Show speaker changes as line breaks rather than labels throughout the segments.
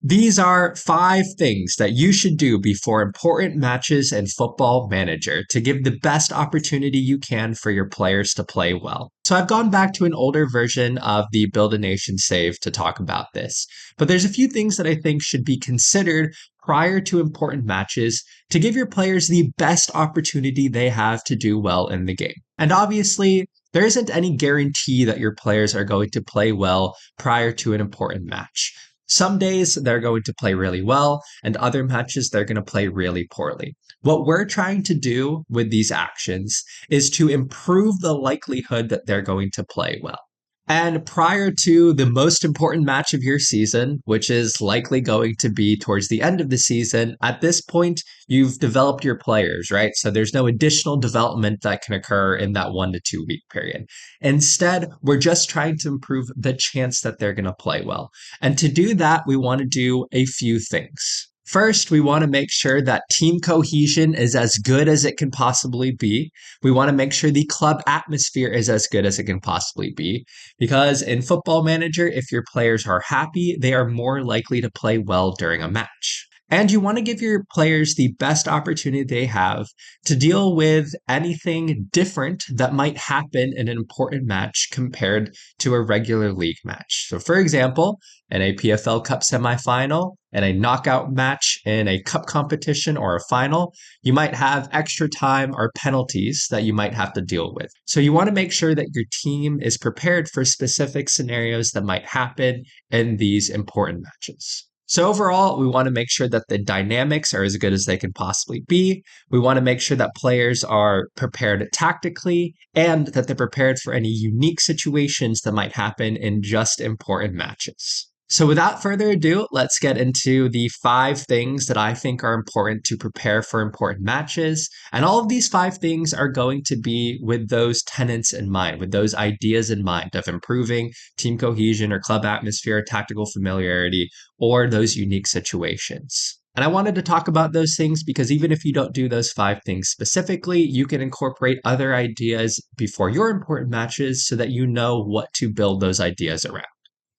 These are 5 things that you should do before important matches in Football Manager to give the best opportunity you can for your players to play well. So I've gone back to an older version of the Build a Nation save to talk about this, but there's a few things that I think should be considered prior to important matches to give your players the best opportunity they have to do well in the game. And obviously, there isn't any guarantee that your players are going to play well prior to an important match. Some days they're going to play really well, and other matches they're going to play really poorly. What we're trying to do with these actions is to improve the likelihood that they're going to play well. And prior to the most important match of your season, which is likely going to be towards the end of the season, at this point, you've developed your players, right? So there's no additional development that can occur in that 1 to 2 week period. Instead, we're just trying to improve the chance that they're going to play well. And to do that, we want to do a few things. First, we want to make sure that team cohesion is as good as it can possibly be. We want to make sure the club atmosphere is as good as it can possibly be. Because in Football Manager, if your players are happy, they are more likely to play well during a match. And you want to give your players the best opportunity they have to deal with anything different that might happen in an important match compared to a regular league match. So, for example, in a PFL Cup semifinal, in a knockout match, in a cup competition or a final, you might have extra time or penalties that you might have to deal with. So you want to make sure that your team is prepared for specific scenarios that might happen in these important matches. So overall, we want to make sure that the dynamics are as good as they can possibly be. We want to make sure that players are prepared tactically and that they're prepared for any unique situations that might happen in just important matches. So without further ado, let's get into the 5 things that I think are important to prepare for important matches. And all of these 5 things are going to be with those tenets in mind, with those ideas in mind of improving team cohesion or club atmosphere, tactical familiarity, or those unique situations. And I wanted to talk about those things because even if you don't do those 5 things specifically, you can incorporate other ideas before your important matches so that you know what to build those ideas around.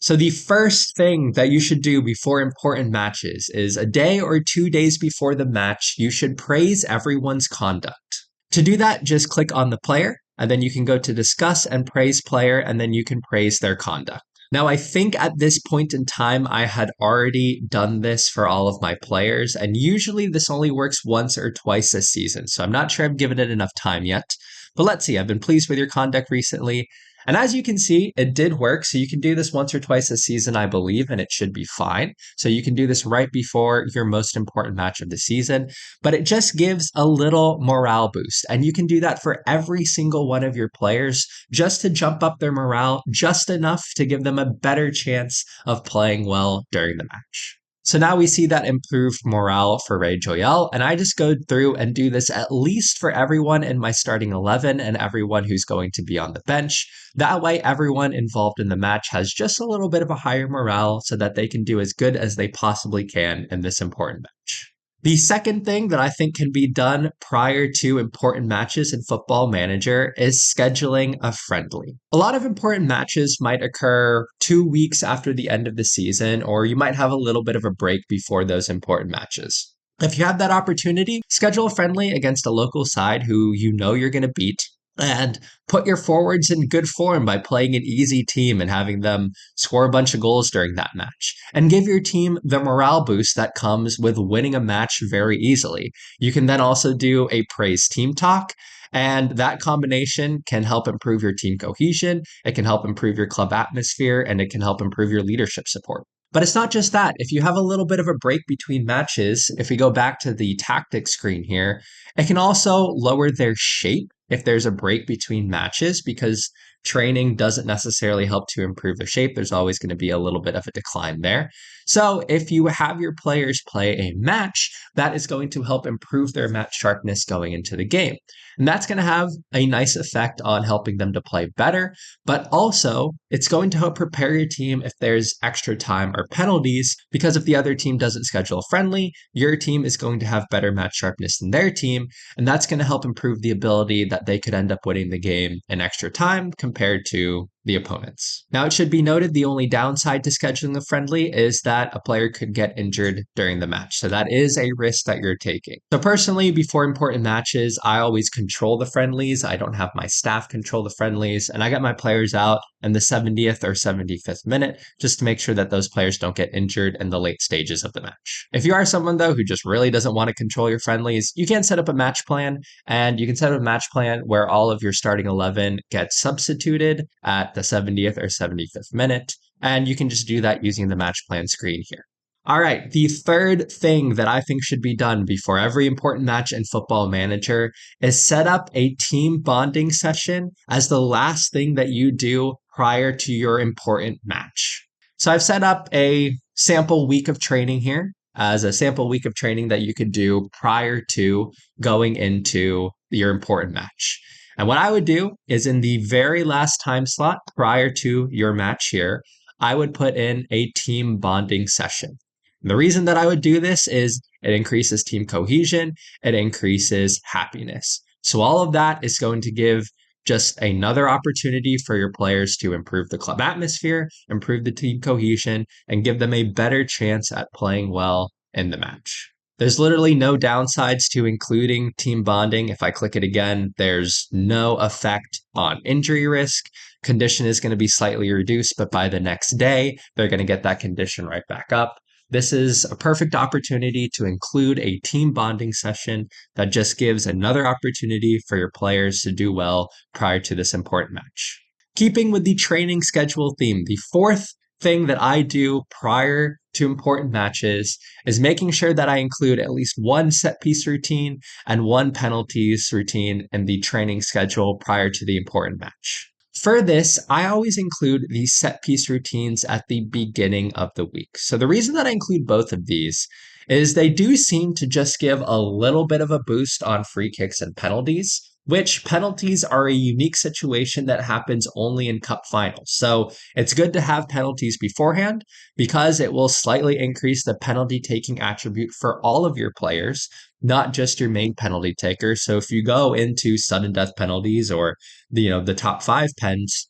So the first thing that you should do before important matches is a day or 2 days before the match, you should praise everyone's conduct. To do that, just click on the player, and then you can go to discuss and praise player, and then you can praise their conduct. Now, I think at this point in time, I had already done this for all of my players, and usually this only works once or twice a season, so I'm not sure I've given it enough time yet. But let's see, I've been pleased with your conduct recently. And as you can see, it did work. So you can do this once or twice a season, I believe, and it should be fine. So you can do this right before your most important match of the season, but it just gives a little morale boost. And you can do that for every single one of your players just to jump up their morale just enough to give them a better chance of playing well during the match. So now we see that improved morale for Ray Joyelle, and I just go through and do this at least for everyone in my starting 11 and everyone who's going to be on the bench. That way, everyone involved in the match has just a little bit of a higher morale so that they can do as good as they possibly can in this important match. The second thing that I think can be done prior to important matches in Football Manager is scheduling a friendly. A lot of important matches might occur 2 weeks after the end of the season, or you might have a little bit of a break before those important matches. If you have that opportunity, schedule a friendly against a local side who you know you're going to beat. And put your forwards in good form by playing an easy team and having them score a bunch of goals during that match. And give your team the morale boost that comes with winning a match very easily. You can then also do a praise team talk, and that combination can help improve your team cohesion, it can help improve your club atmosphere, and it can help improve your leadership support. But it's not just that. If you have a little bit of a break between matches, if we go back to the tactics screen here, it can also lower their shape if there's a break between matches because training doesn't necessarily help to improve their shape. There's always going to be a little bit of a decline there. So if you have your players play a match, that is going to help improve their match sharpness going into the game. And that's going to have a nice effect on helping them to play better, but also it's going to help prepare your team if there's extra time or penalties, because if the other team doesn't schedule friendly, your team is going to have better match sharpness than their team, and that's going to help improve the ability that they could end up winning the game in extra time compared to the opponents. Now, it should be noted the only downside to scheduling the friendly is that a player could get injured during the match. So that is a risk that you're taking. So personally, before important matches, I always control the friendlies. I don't have my staff control the friendlies, and I get my players out in the 70th or 75th minute just to make sure that those players don't get injured in the late stages of the match. If you are someone, though, who just really doesn't want to control your friendlies, you can set up a match plan, and you can set up a match plan where all of your starting 11 gets substituted at the 70th or 75th minute, and you can just do that using the match plan screen here. All right, the third thing that I think should be done before every important match in Football Manager is set up a team bonding session as the last thing that you do prior to your important match. So I've set up a sample week of training here as a sample week of training that you could do prior to going into your important match. And what I would do is in the very last time slot prior to your match here, I would put in a team bonding session. And the reason that I would do this is it increases team cohesion, it increases happiness. So all of that is going to give just another opportunity for your players to improve the club atmosphere, improve the team cohesion, and give them a better chance at playing well in the match. There's literally no downsides to including team bonding. If I click it again, there's no effect on injury risk. Condition is going to be slightly reduced, but by the next day, they're going to get that condition right back up. This is a perfect opportunity to include a team bonding session that just gives another opportunity for your players to do well prior to this important match. Keeping with the training schedule theme, the fourth thing that I do prior to important matches is making sure that I include at least one set piece routine and one penalties routine in the training schedule prior to the important match. For this, I always include these set piece routines at the beginning of the week. So the reason that I include both of these is they do seem to just give a little bit of a boost on free kicks and penalties, which penalties are a unique situation that happens only in cup finals. So it's good to have penalties beforehand because it will slightly increase the penalty taking attribute for all of your players, not just your main penalty taker. So if you go into sudden death penalties or the top 5 pens,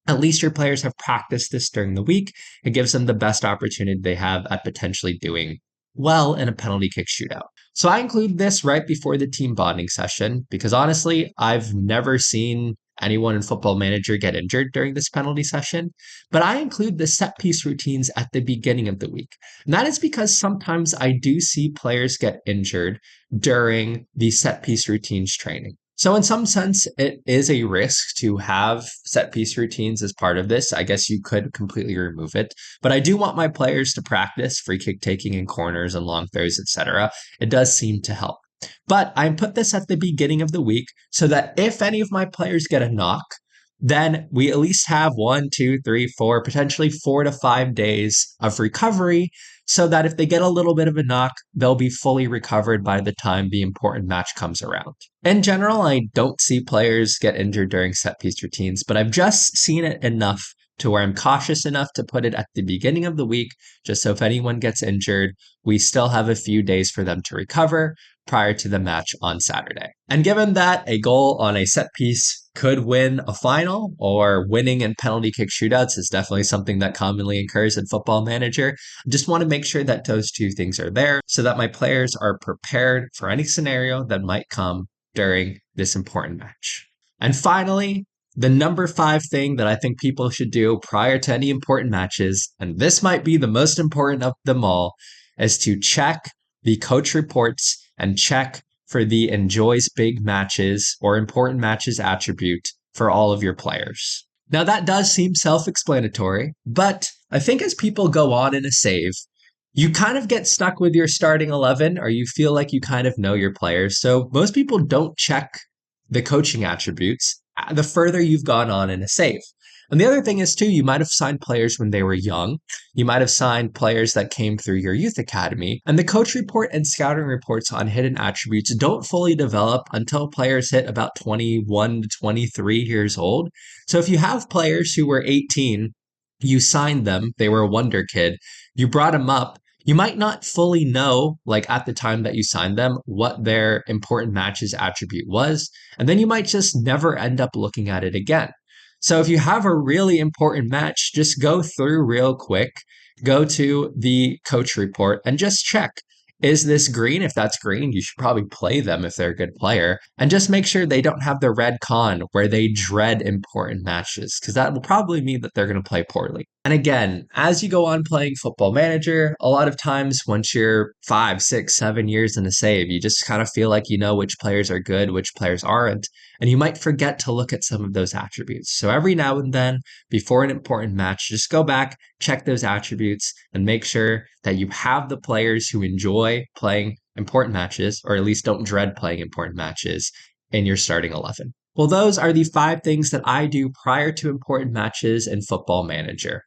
at least your players have practiced this during the week. It gives them the best opportunity they have at potentially doing well in a penalty kick shootout. So I include this right before the team bonding session because honestly, I've never seen anyone in Football Manager get injured during this penalty session, but I include the set piece routines at the beginning of the week. And that is because sometimes I do see players get injured during the set piece routines training. So in some sense, it is a risk to have set piece routines as part of this. I guess you could completely remove it, but I do want my players to practice free kick taking in corners and long throws, etc. It does seem to help. But I put this at the beginning of the week so that if any of my players get a knock, then we at least have 1, 2, 3, 4, potentially 4 to 5 days of recovery so that if they get a little bit of a knock, they'll be fully recovered by the time the important match comes around. In general, I don't see players get injured during set piece routines, but I've just seen it enough to where I'm cautious enough to put it at the beginning of the week, just so if anyone gets injured, we still have a few days for them to recover prior to the match on Saturday. And given that a goal on a set piece could win a final, or winning in penalty kick shootouts is definitely something that commonly occurs in Football Manager, I just want to make sure that those two things are there so that my players are prepared for any scenario that might come during this important match. And finally, the number 5 thing that I think people should do prior to any important matches, and this might be the most important of them all, is to check the coach reports and check for the enjoys big matches or important matches attribute for all of your players. Now that does seem self-explanatory, but I think as people go on in a save, you kind of get stuck with your starting 11 or you feel like you kind of know your players. So most people don't check the coaching attributes the further you've gone on in a save. And the other thing is too, you might have signed players when they were young. You might have signed players that came through your youth academy. And the coach report and scouting reports on hidden attributes don't fully develop until players hit about 21 to 23 years old. So if you have players who were 18, you signed them, they were a wonder kid, you brought them up, you might not fully know, like at the time that you signed them, what their important matches attribute was. And then you might just never end up looking at it again. So if you have a really important match, just go through real quick, go to the coach report and just check. Is this green? If that's green, you should probably play them if they're a good player. And just make sure they don't have the red con where they dread important matches, because that will probably mean that they're going to play poorly. And again, as you go on playing Football Manager, a lot of times once you're 5, 6, 7 years in a save, you just kind of feel like you know which players are good, which players aren't, and you might forget to look at some of those attributes. So every now and then, before an important match, just go back, check those attributes, and make sure that you have the players who enjoy playing important matches, or at least don't dread playing important matches, in your starting 11. Well, those are the 5 things that I do prior to important matches in Football Manager.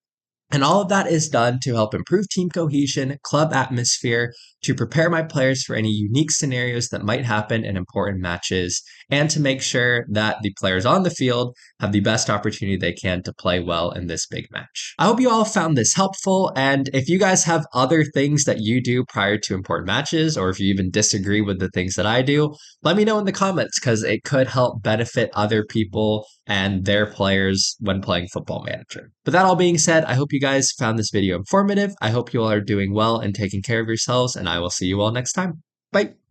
And all of that is done to help improve team cohesion, club atmosphere, to prepare my players for any unique scenarios that might happen in important matches, and to make sure that the players on the field have the best opportunity they can to play well in this big match. I hope you all found this helpful, and if you guys have other things that you do prior to important matches, or if you even disagree with the things that I do, let me know in the comments, because it could help benefit other people and their players when playing Football Manager. But that all being said, I hope you guys found this video informative. I hope you all are doing well and taking care of yourselves, and I will see you all next time. Bye.